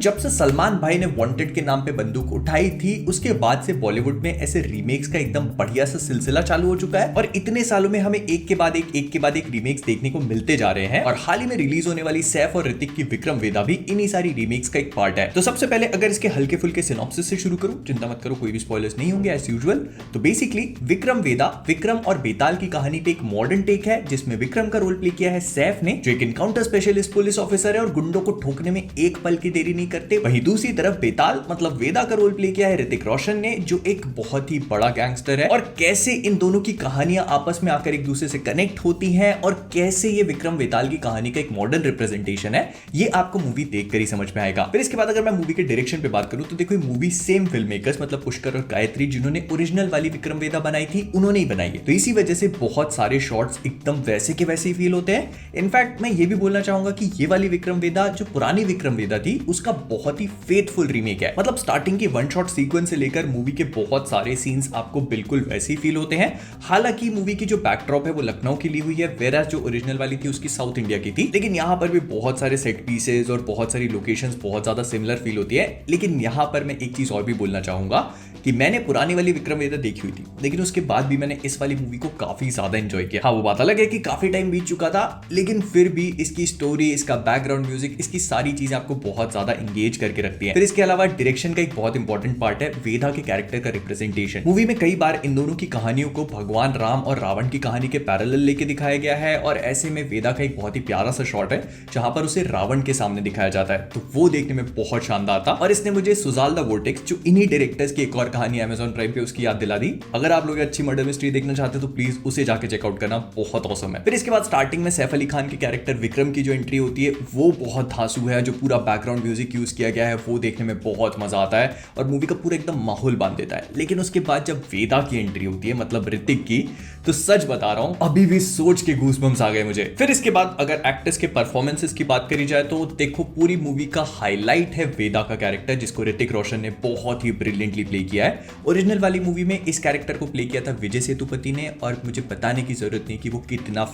जब से सलमान भाई ने वांटेड के नाम पे बंदूक उठाई थी उसके बाद से बॉलीवुड में ऐसे रीमेक्स का एकदम बढ़िया सा सिलसिला चालू हो चुका है और इतने सालों में हमें एक के बाद एक रीमेक्स देखने को मिलते जा रहे हैं। और हाल ही में रिलीज होने वाली सैफ और ऋतिक की विक्रम वेदा भी इन्हीं सारी रीमेक्स का एक पार्ट है। तो सबसे पहले अगर इसके हल्के फुल्के सिनॉप्सिस से शुरू करूं, चिंता मत करो कोई भी स्पॉयलर्स नहीं होंगे एज यूजुअल। तो बेसिकली विक्रम वेदा विक्रम और बेताल की कहानी पे एक मॉडर्न टेक है जिसमें विक्रम का रोल प्ले किया है सैफ ने, जो एक इनकाउंटर स्पेशलिस्ट पुलिस ऑफिसर है और गुंडों को ठोकने में एक पल की देरी नहीं करते। वहीं दूसरी तरफ बेताल मतलब वेदा का रोल प्ले किया है ऋतिक रोशन ने, जो एक बहुत ही बड़ा गैंगस्टर है। और कैसे इन दोनों की कहानियां आपस में आकर एक दूसरे से कनेक्ट होती हैं और कैसे ये विक्रम वेताल की कहानी का एक मॉडर्न रिप्रेजेंटेशन है, ये आपको मूवी देखकर ही समझ में आएगा। फिर इसके बाद अगर मैं मूवी के डायरेक्शन पे बात करूं तो देखो ये मूवी सेम फिल्म मेकर्स मतलब पुष्कर और गायत्री जिन्होंने ओरिजिनल वाली विक्रम वेदा बनाई थी उन्होंने ही बनाई है। तो इसी वजह से बहुत सारे शॉट्स एकदम वैसे के वैसे ही फील होते हैं। इनफैक्ट मैं ये भी बोलना चाहूंगा कि ये वाली विक्रम वेदा जो पुरानी विक्रम वेदा थी उसका बहुत ही फेथफुल रीमेक है। मतलब स्टार्टिंग की वन शॉट सीक्वेंस से लेकर मूवी के बहुत सारे सीन्स आपको बिल्कुल वैसे ही फील होते हैं। हालांकि मूवी की जो बैकड्रॉप है वो लखनऊ की ली हुई है, वेराज जो ओरिजिनल वाली थी उसकी साउथ इंडिया की थी। लेकिन यहाँ पर भी बहुत सारे सेट पीसेस और बहुत सारी लोकेशंस बहुत ज्यादा सिमिलर फील होती है। लेकिन यहाँ पर मैं एक चीज और भी बोलना चाहूंगा कि मैंने पुरानी वाली विक्रम वेदा देखी हुई थी, लेकिन उसके बाद भी मैंने इस वाली मूवी को काफी ज्यादा एंजॉय किया। हाँ वो बात अलग है कि काफी टाइम बीत चुका था, लेकिन फिर भी इसकी स्टोरी, इसका बैकग्राउंड म्यूजिक, इसकी सारी चीजें आपको बहुत ज्यादा एंगेज करके रखती है। फिर इसके अलावा डायरेक्शन का एक बहुत इंपॉर्टेंट पार्ट है वेदा के कैरेक्टर का रिप्रेजेंटेशन। मूवी में कई बार इन दोनों की कहानियों को भगवान राम और रावण की कहानी के पैरेलल लेके दिखाया गया है और ऐसे में वेदा का एक बहुत ही प्यारा सा शॉट है जहां पर उसे रावण के सामने दिखाया जाता है, तो वो देखने में बहुत शानदार था। और इसने मुझे सुजाल द वोर्टेक्स जो इन्हीं डायरेक्टर्स की एक और कहानी अमेज़न प्राइम पे उसकी याद दिला दी। अगर आप लोग अच्छी मर्डर मिस्ट्री देखना चाहते हो तो प्लीज उसे जाके चेकआउट करना, बहुत ऑसम है। फिर इसके बाद स्टार्टिंग में सैफ अली खान के कैरेक्टर विक्रम की जो एंट्री होती है वो बहुत धांसू है। जो पूरा बैकग्राउंड म्यूजिक यूज किया गया है वो देखने में बहुत मजा आता है और मूवी का पूरा एकदम माहौल बांध देता है। लेकिन उसके बाद जब वेदा की एंट्री होती है मतलब ऋतिक की, तो सच बता रहा हूं अभी भी सोच के गूज़बम्स आ गए मुझे। फिर इसके बाद अगर एक्टर्स के परफॉर्मेंसेस की बात करी जाए तो देखो पूरी मूवी का हाईलाइट है वेदा का कैरेक्टर, जिसको ऋतिक रोशन ने बहुत ही ब्रिलियंटली प्ले किया है। ओरिजिनल वाली मूवी में इस कैरेक्टर को प्ले किया था विजय सेतुपति ने और मुझे बताने की जरूरत नहीं कि वो कितना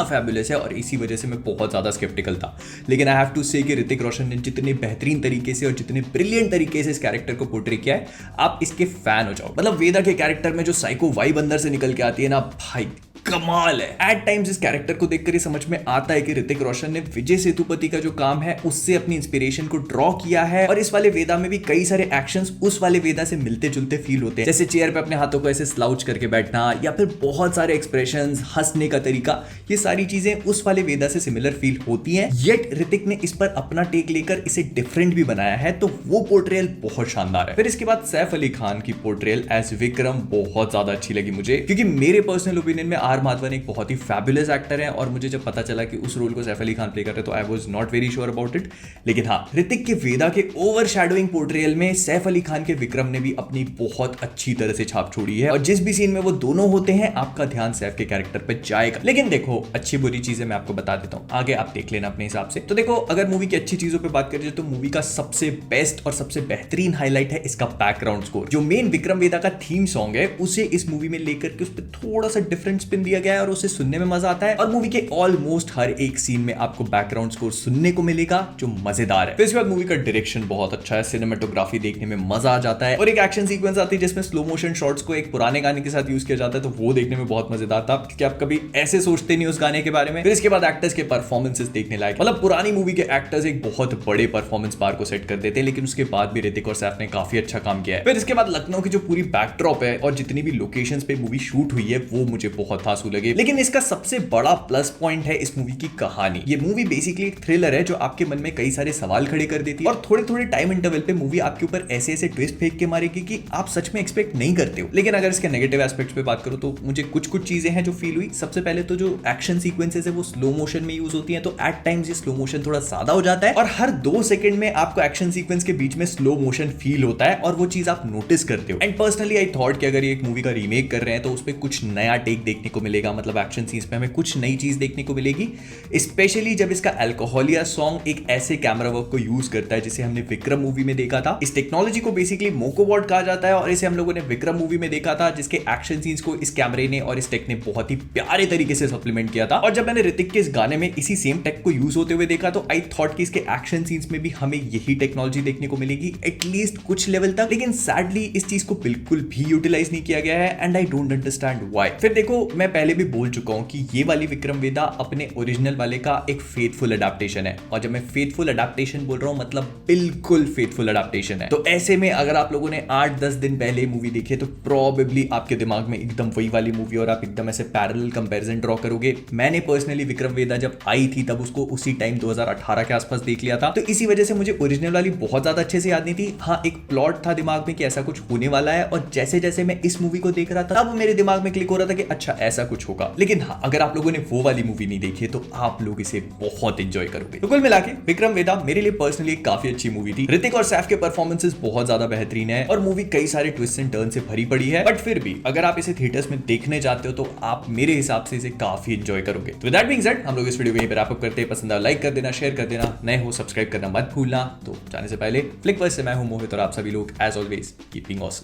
फैबुलस है और इसी वजह से मैं बहुत ज्यादा स्केप्टिकल था। लेकिन आई हैव टू से कि ऋतिक रोशन ने जितने बेहतरीन तरीके से और जितने ब्रिलियंट तरीके से इस कैरेक्टर को पोर्ट्रे किया है, आप इसके फैन हो जाओ। मतलब वेदा के कैरेक्टर में जो साइको वाइब अंदर से निकल के आती है ना भाई, कमाल है। एट टाइम्स इस कैरेक्टर को देखकर ही समझ में आता है कि ऋतिक रोशन ने विजय सेतुपति का जो काम है उससे अपनी इंस्पिरेशन को ड्रॉ किया है। और इस वाले वेदा में भी कई सारे एक्शंस उस वाले वेदा से मिलते जुलते फील होते हैं, जैसे चेयर पे अपने हाथों को ऐसे स्लाउच करके बैठना या फिर बहुत सारे एक्सप्रेशंस, हंसने का तरीका, ये सारी चीजें उस वाले वेदा से सिमिलर फील होती हैं। येट ऋतिक ने इस पर अपना टेक लेकर इसे डिफरेंट भी बनाया है, तो वो पोर्ट्रेयल बहुत शानदार है। फिर इसके बाद सैफ अली खान की पोर्ट्रेयल एज विक्रम बहुत ज्यादा अच्छी लगी मुझे, क्योंकि मेरे पर्सनल ओपिनियन में आर माधवन एक बहुत ही फैबुलस एक्टर है और मुझे जब पता चला कि उस रोल को सैफ अली खान प्ले कर रहे तो I was not very sure about it. लेकिन हाँ, ऋतिक के वेदा के ओवरशैडोइंग पोर्ट्रेयल में सैफ अली खान के विक्रम ने भी अपनी बहुत अच्छी तरह से छाप छोड़ी है और जिस भी सीन में वो दोनों होते हैं आपका ध्यान सैफ के कैरेक्टर पे जाएगा। लेकिन देखो अच्छी बुरी चीजें मैं आपको बता देता हूँ, आगे आप देख लेना अपने हिसाब से। तो देखो अगर मूवी की अच्छी चीजों पे बात करें तो मूवी का सबसे बेस्ट और सबसे बेहतरीन हाईलाइट है इसका बैकग्राउंड स्कोर। जो मेन विक्रम वेदा का थीम सॉन्ग है उसे इस मूवी में लेकर के उस पर थोड़ा सा डिफरेंट स्पिन दिया गया है और उसे सुनने में मजा आता है। और मूवी के ऑलमोस्ट हर एक सीन में आपको बैकग्राउंड स्कोर सुनने को मिलेगा जो मजेदार है। फिर इसके बाद मूवी का डायरेक्शन बहुत अच्छा है, सिनेमेटोग्राफी देखने में मजा आ जाता है और एक एक्शन सीक्वेंस आती है जिसमें स्लो मोशन शॉट्स को एक पुराने गाने के साथ यूज किया जाता है, तो वो देखने में बहुत मजेदार था क्योंकि आप कभी ऐसे सोचते नहीं उस गाने के बारे में। फिर इसके बाद एक्टर्स के परफॉर्मेंसेस देखने लायक, मतलब पुरानी मूवी के एक्टर्स एक बहुत बड़े परफॉर्मेंस बार को सेट कर देते हैं, लेकिन उसके बाद भी ऋतिक और सैफ ने काफी अच्छा काम किया है। फिर इसके बाद लखनऊ की जो पूरी बैकड्रॉप है और जितनी भी लोकेशंस पे मूवी शूट हुई है वो मुझे बहुत धांसू लगे। लेकिन इसका सबसे बड़ा प्लस पॉइंट है इस मूवी की कहानी। ये मूवी बेसिकली एक थ्रिलर है जो आपके मन में कई सारे सवाल खड़े कर देती है और थोड़े थोड़े टाइम इंटरवल पे मूवी आपके ऊपर ऐसे ऐसे ट्विस्ट फेंक के मारेगी कि आप सच में एक्सपेक्ट नहीं करते हो। लेकिन अगर इसके नेगेटिव एस्पेक्ट्स पे बात करूं तो मुझे कुछ चीजें हैं जो फील हुई। सबसे पहले तो जो एक्शन सीक्वेंसेस है वो स्लो मोशन में यूज होती हैं, तो एट टाइम्स ये स्लो मोशन थोड़ा ज्यादा हो जाता है और हर 2 सेकंड में आपको एक्शन सीक्वेंस के बीच में स्लो मोशन फील होता है और वो चीज आप नोटिस करते हो। एंड पर्सनली आई थॉट कि अगर ये एक मूवी का रीमेक कर रहे हैं तो उस पर कुछ नया टेक देखने को को मिलेगा, मतलब एक्शन सीन्स में हमें कुछ नई चीज देखने को मिलेगी, स्पेशली जब इसका अल्कोहलिया सॉन्ग एक ऐसे कैमरा वर्क को यूज करता है जिसे हमने विक्रम मूवी में देखा था। इस टेक्नोलॉजी को बेसिकली मोकोवॉट कहा जाता है और इसे हम लोगों ने विक्रम मूवी में देखा था, जिसके एक्शन सीन्स को इस कैमरे ने और इस टेक ने बहुत ही प्यारे तरीके से सप्लीमेंट किया था। और जब मैंने ऋतिक के इस गाने में इसी सेम टेक को यूज होते हुए देखा तो आई थॉट कि इसके एक्शन सीन्स में भी हमें यही टेक्नोलॉजी देखने को मिलेगी एटलीस्ट कुछ लेवल तक, लेकिन सैडली इस चीज को बिल्कुल भी यूटिलाइज नहीं किया गया है and I don't understand why. फिर देखो, मैं पहले भी बोल चुका हूं कि ये वाली विक्रम वेदा अपने ओरिजिनल वाले का एक फेथफुल अडैप्टेशन है, और जब मैं फेथफुल अडैप्टेशन बोल रहा हूं मतलब बिल्कुल फेथफुल अडैप्टेशन है। तो ऐसे में अगर आप लोगों ने 8-10 दिन पहले मूवी देखी है तो प्रोबेबली आपके दिमाग में एकदम वही वाली मूवी और आप एकदम ऐसे पैरेलल कंपैरिजन ड्रॉ करोगे। मैंने पर्सनली विक्रम वेदा जब आई थी तब उसको उसी टाइम 2018 के आसपास देख लिया था, तो इसी वजह से मुझे ओरिजिनल वाली बहुत ज्यादा अच्छे से याद नहीं थी। हाँ, एक प्लॉट था दिमाग में कि ऐसा कुछ होने वाला है, और जैसे जैसे मैं इस मूवी को देख रहा था तब मेरे दिमाग में क्लिक हो रहा था कि अच्छा ऐसा कुछ होगा। लेकिन हाँ, अगर आप लोगों ने वो वाली मूवी नहीं देखी है तो आप लोग इसे बहुत एंजॉय करोगे। तो कुल मिला के विक्रम वेदा मेरे लिए पर्सनली काफी अच्छी मूवी थी। ऋतिक और सैफ के परफॉर्मेंसेस बहुत ज्यादा बेहतरीन है और मूवी कई सारे ट्विस्ट एंड टर्न से भरी पड़ी है, बट फिर भी अगर आप इसे थिएटर्स में देखने जाते हो तो आप मेरे हिसाब से इसे काफी एंजॉय करोगे। तो विद दैट बीइंग सेड, हम लोग इस वीडियो को यहीं पे रैप अप करते हैं। पसंद आया लाइक कर देना, शेयर कर देना, नए हो सब्सक्राइब करना मत भूलना। तो जाने से पहले फ्लिक वर्स से मैं हूं मोहित और आप सभी लोग एज ऑलवेज कीपिंग ऑसम।